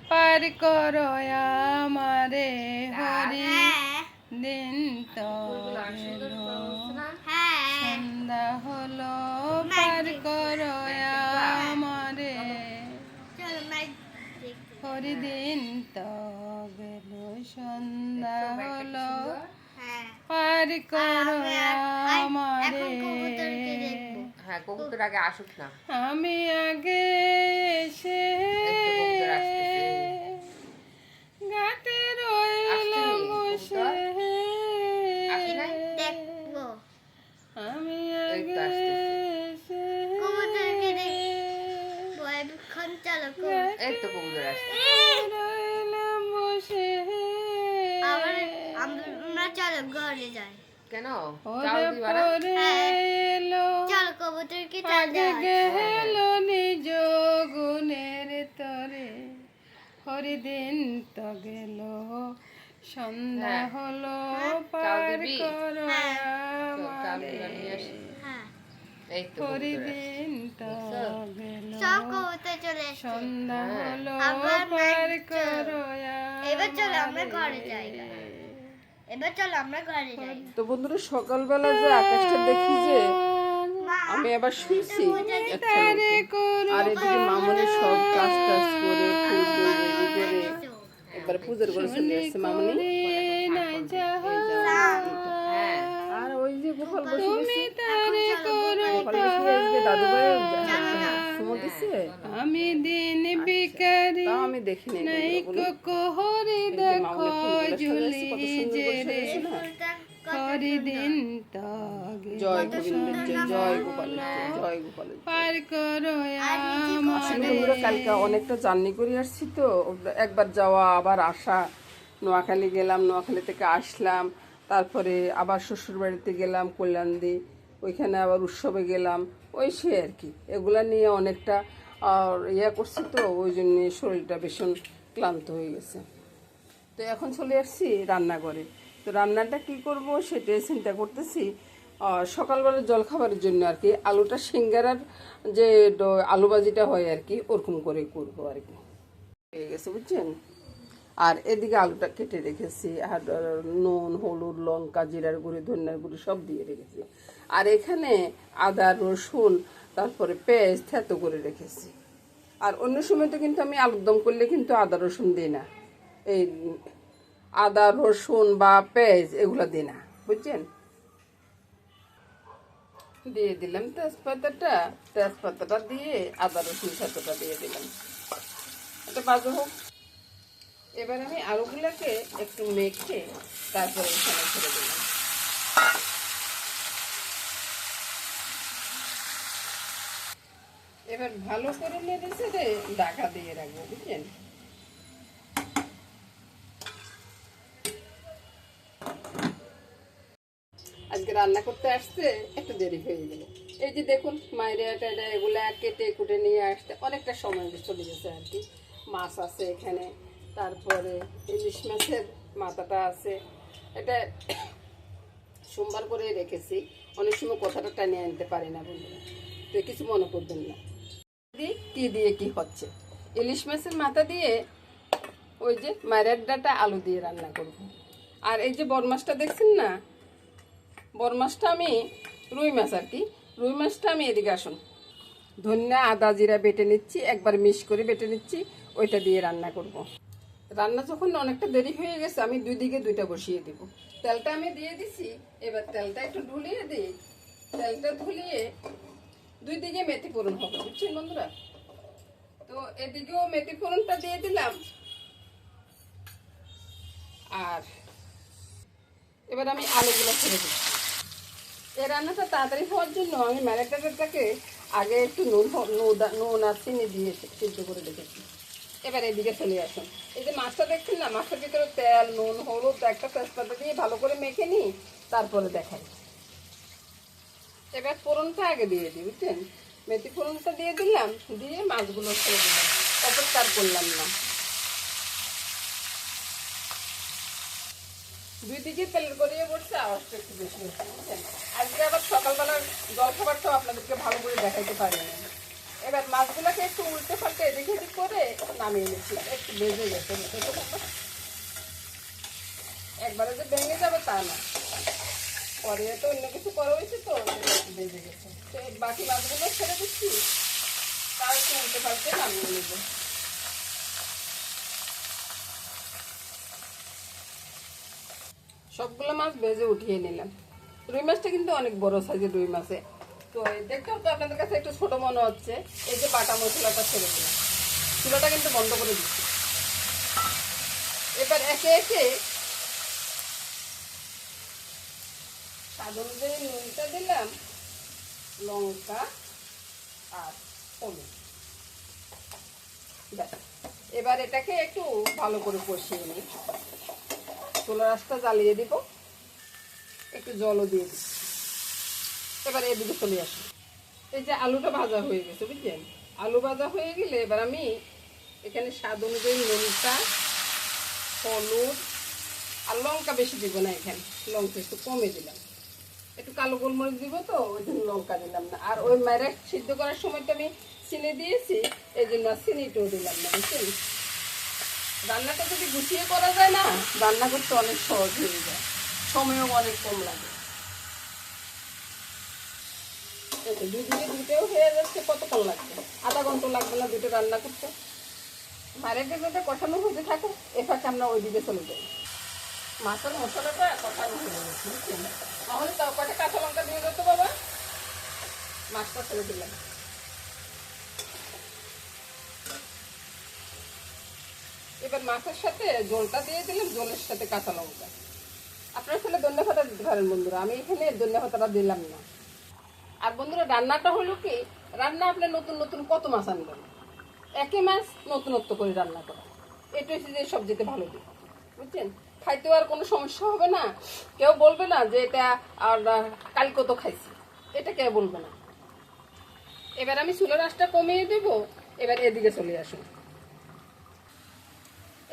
পার করো আমারে হরি দিন তো গেল সন্ধ্যা হলো পার করো আমারে হরি দিন তো গেল সন্ধ্যা হলো পার করো আমারে। হ্যাঁ কবুতর আগে আসুক না, আমি আগে এসে ঘাটে রইলাম বসে, আমি আগে এসে এই তো কবুতর আসছে। রইলাম বসে। চলো ঘরে যাই। কেন ওরে পরে এলো আগে গেল নিজ গুণের তরে হরিদিন তো গেল সন্ধ্যা হলো পার করো আমারে। এই তো হরিদিন তো গেল সন্ধ্যা হলো আবার পার করো এবার চলো আমরা ঘরে যাই। এবার চলো আমরা ঘরে যাই। তো বন্ধুরা সকালবেলা যে আকাশটা দেখি যে আমি আবার শুয়েছি আর এদিকে মামনি সব কাজ টাজ করে ফুল টুল রেডি করে একবার পূজার করে চলে আসছে মামনি। আর ওই যে গোপাল বসে গেছে, গোপাল বসে আজকে দাদু ভাই সুমো দিচ্ছে, আমি দিন বিকারি তাও আমি দেখিনি। নাই কোহরে দেখো ঝুলি যে রে হরিদিন তো জয় গোবিন্দের জয়, জয় গোপালের জয়, জয় গোপালের জয়। পার করো আসলে বন্ধুরা কালকে অনেকটা জার্নি করে আসছি তো, একবার যাওয়া আবার আসা, নোয়াখালী গেলাম, নোয়াখালী থেকে আসলাম, তারপরে আবার শ্বশুর বাড়িতে গেলাম কল্যাণদি, ওইখানে আবার উৎসবে গেলাম, ওই সে আর কি। এগুলা নিয়ে অনেকটা ইয়া করছি তো, ওই জন্য শরীরটা ভীষণ ক্লান্ত হয়ে গেছে। তো এখন চলে আসছি রান্নাঘরে। তো রান্নাটা কি করব সেটাই চিন্তা করতেছি। সকালবেলা জলখাবারের জন্য আর কি আলুটা সিঙ্গারার যে আলু ভাজিটা হয় আর কি ওরকম করে করবো আর কি। হয়ে গেছে বুঝছেন। আর এদিকে আলুটা কেটে রেখেছি, আর নুন হলুদ লঙ্কা জিরার গুঁড়ি ধনিয়ার গুঁড়ি সব দিয়ে রেখেছি। আর এখানে আদা রসুন তারপরে পেঁয়াজ থেতো করে রেখেছি। আর অন্য সময় তো কিন্তু আমি আলুর দম করলে কিন্তু আদা রসুন দিই না, এই আদা রসুন বা পেঁয়াজ এগুলো দিই না বুঝছেন। দিয়ে দিলাম তেজপাতাটা দিয়ে আদা রসুন থেতোটা দিয়ে দিলাম, এটা বাজে হোক। এবার আমি আলুগুলোকে একটু মেখে তারপরে এখানে ছেড়ে দিলাম। এবার ভালো করে নেড়ে ছেড়ে ঢাকা দিয়ে রাখবো বুঝছেন। আজকে রান্না করতে আসতে একটু দেরি হয়ে গেল। এই যে দেখুন মাইরা টাইরা এগুলা কেটে কুটে নিয়ে আসতে অনেকটা সময় চলে গেছে আর কি। মাছ আছে এখানে, তারপরে ইলিশ মাছের মাথাটা আছে, এটা সোমবার করে রেখেছি। অনেক সময় কথাটা টানিয়ে আনতে পারি না বন্ধুরা, তো কিছু মনে করবেন না। কি দিয়ে কি হচ্ছে, ইলিশ মাছের মাথা দিয়ে ওই যে মায়ের ডাটা আলু দিয়ে রান্না করব। আর এই যে বড় মাছটা দেখছেন না, বড় মাছটা আমি রুই মাছ আর কি, রুই মাছটা আমি এদিকে আসুন ধনিয়া আদা জিরা বেটে নিচ্ছি, একবার মিক্স করে বেটে নিচ্ছি, ওইটা দিয়ে রান্না করব। রান্না যখন অনেকটা দেরি হয়ে গেছে আমি দুই দিকে দুইটা বসিয়ে দেব। তেলটা আমি দিয়ে দিছি, এবার তেলটা একটু ঢুলিয়ে দিই। তেলটা ধুলিয়ে দুই দিকে মেথি ফোড়ন হবে বুঝছেন বন্ধুরা। তো এদিকেও মেথি ফোড়নটা দিয়ে দিলাম। আর এবার আমি আলুগুলো ছেড়ে দিচ্ছি। এই রান্নাটা তাড়াতাড়ি হওয়ার জন্য আমি ম্যারিনেটটাকে আগে একটু নুন আর চিনি দিয়ে সিদ্ধ করে রেখেছি। এবার এদিকে চলে আসুন, এই যে মাছটা দেখছেন না, মাছটার ভিতরে তেল নুন হলুদ একটা তেজপাতা দিয়ে ভালো করে মেখে নিই, তারপরে দেখাই। এবার ফোড়নটা আগে দিয়ে দিই বুঝছেন, মেথি ফোড়নটা দিয়ে দিলাম, দিয়ে মাছগুলো ছেড়ে দিলাম, অপেক্ষার করলাম না। দুই দিকে তেল গড়িয়ে পড়ছে, আওয়াজটা একটু বেশি হচ্ছে বুঝছেন। আজকে আবার সকালবেলার জলখাবারটাও আপনাদেরকে ভালো করে দেখাইতে পারি না, এবার মাছগুলোকে একটু উল্টে পাল্টে এদিক এদিক করে নামিয়ে নিচ্ছি, একটু ভেজে গেছে। একবারে যে ভেঙে যাবে তা না, পরে তো অন্য কিছু করা হয়েছে তো ভেজে গেছে। তো বাকি মাছগুলো ছেড়ে দিচ্ছি, তার একটু উল্টে পাল্টে নামিয়ে নেব। সবগুলো মাছ ভেজে উঠিয়ে নিলাম। রুই মাছটা কিন্তু অনেক বড় সাইজের রুই মাছে। তো দেখতেও তো আপনাদের কাছে একটু ছোট মনে হচ্ছে। এই যে বাটা মশলাটা ছেড়ে দিলাম, চুলাটা কিন্তু বন্ধ করে দিচ্ছি। এবার একে একে স্বাদ অনুযায়ী নুনটা দিলাম, লঙ্কা আর হলুদ। এবার এটাকে একটু ভালো করে কষিয়ে নিই। চুলার আঁচটা জ্বালিয়ে দিব, একটু জলও দিয়ে দিচ্ছি। এবার এদিকে চলে আসি। এই যে আলুটা ভাজা হয়ে গেছে, বুঝলেন? আলু ভাজা হয়ে গেলে এবার আমি এখানে স্বাদ অনুযায়ী লঙ্কা, হলুদ আর লঙ্কা বেশি দিব না, এখানে লঙ্কা একটু কমে দিলাম। একটু কালো গোলমরিচ দিব তো ওই জন্য লঙ্কা দিলাম না। আর ওই মায়েরা সিদ্ধ করার সময়টা আমি চিনি দিয়েছি, এই জন্য চিনিটাও দিলাম না, বুঝছেন? রান্নাটা যদি গুছিয়ে করা যায় না, রান্না করতে অনেক সহজ হয়ে যায়, সময়ও অনেক কম লাগে। দুদিকে দুটোও হয়ে যাচ্ছে, কতক্ষণ লাগবে? আধা ঘন্টা লাগবে না দুটো রান্না করতে। মারের যেটা কষানো হতে থাকুক, এফাকে আমরা ওই দিকে চলে যাই। মাছের মশলাটা কষানো হয়ে গেছে, বুঝছেন? তাহলে তাও কটা কাঁচা লঙ্কা দিয়ে দিত বাবা, মাছটা ছেড়ে দিলাম। এবার মাছের সাথে জলটা দিয়ে দিলাম, জলের সাথে কাঁচা লঙ্কা। আপনার ছেলে ধনিয়া পাতা দিতে পারেন বন্ধুরা, আমি এখানে ধনিয়া পাতাটা দিলাম না। আর বন্ধুরা রান্নাটা হলো কি, রান্না আপনি নতুন নতুন কত মাছ আনবেন, একই মাছ নতুনত্ব করে রান্না করা, এটা হচ্ছে যে সবজিতে ভালো দিক, বুঝছেন? খাইতেও আর কোনো সমস্যা হবে না, কেউ বলবে না যে এটা আর কাল কত খাইছি, এটা কেউ বলবে না। এবার আমি চুলার আঁচটা কমিয়ে দেবো। এবার এদিকে চলে আসুন।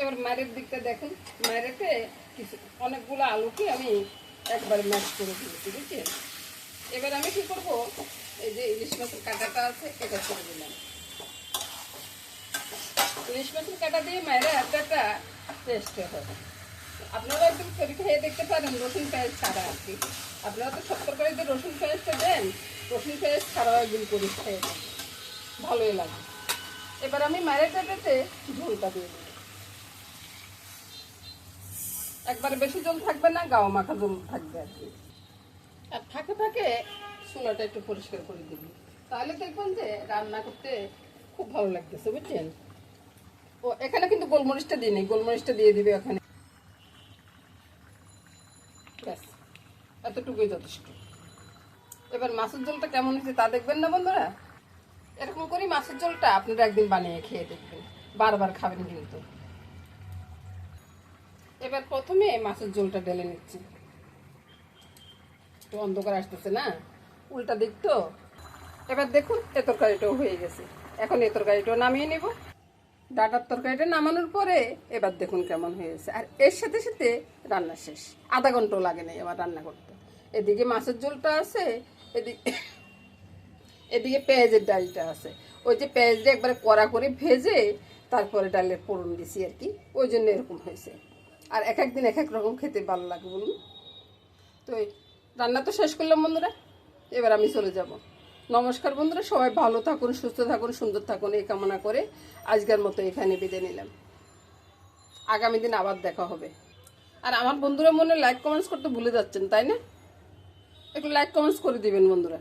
এবার মায়ের দিকটা দেখুন, মায়েরকে কিছু অনেকগুলো আলুকে আমি একবারে ম্যাশ করে দিয়েছি, বুঝছেন? এবার আমি কি করবো, এই যে ইলিশ মাছের কাঁটাটা আছে এটা করে দিলাম। ইলিশ মাছের কাঁটা দিয়ে মায়েরা একটা টেস্ট হবে। আপনারা একদম তৈরি খেয়ে দেখতে পারেন রসুন পেঁয়াজ ছাড়া আর কি। আপনারা তো সব তরকারিতে রসুন পেঁয়াজটা দেন, রসুন পেঁয়াজ ছাড়াও একদিন করে খেয়ে দেন, ভালোই লাগে। এবার আমি মায়ের কাঁটাতে ঝোলটা দিয়ে দিই। একবারে বেশি জল থাকবে না, গাও মাখা জল থাকবে আর কি। আর থাকে থাকে চুলাটা একটু পরিষ্কার করে দিবি, তাহলে দেখবেন যে রান্না করতে খুব ভালো লাগতেছে, বুঝছেন? ও এখানে কিন্তু গোলমরিচটা দিই নি, গোলমরিচটা দিয়ে দিবে ওখানে। ব্যাস, এতটুকুই যথেষ্ট। এবার মাছের ঝোলটা কেমন হয়েছে তা দেখবেন না বন্ধুরা। এরকম করে মাছের ঝোলটা আপনারা একদিন বানিয়ে খেয়ে দেখবেন, বারবার খাবেন কিন্তু। এবার প্রথমে মাছের ঝোলটা ঢেলে নিচ্ছি। একটু অন্ধকার আসতেছে না, উল্টা দিক তো। এবার দেখুন এ তরকারিটাও হয়ে গেছে। এখন এ তরকারিটাও নামিয়ে নেব। ডাটার তরকারিটা নামানোর পরে এবার দেখুন কেমন হয়েছে। আর এর সাথে সাথে রান্না শেষ, আধা ঘন্টাও লাগে না এবার রান্না করতে। এদিকে মাছের ঝোলটা আছে, এদিকে পেঁয়াজের ডালটা আছে। ওই যে পেঁয়াজটা একবারে কড়া করে ভেজে তারপরে ডালের ফোড়ন দিছি আর কি, ওই জন্য এরকম হয়েছে। আর এক একদিন এক এক রকম খেতে ভালো লাগে বলুন। তো রান্না তো শেষ করলাম বন্ধুরা, এবার আমি চলে যাব। নমস্কার বন্ধুরা, সবাই ভালো থাকুন, সুস্থ থাকুন, সুন্দর থাকুন এই কামনা করে আজকের মতো এখানে বিদায় নিলাম। আগামী দিন আবার দেখা হবে। আর আমার বন্ধুরা মনে লাইক কমেন্টস করতে ভুলে যাচ্ছেন তাই না? একটু লাইক কমেন্টস করে দিবেন বন্ধুরা।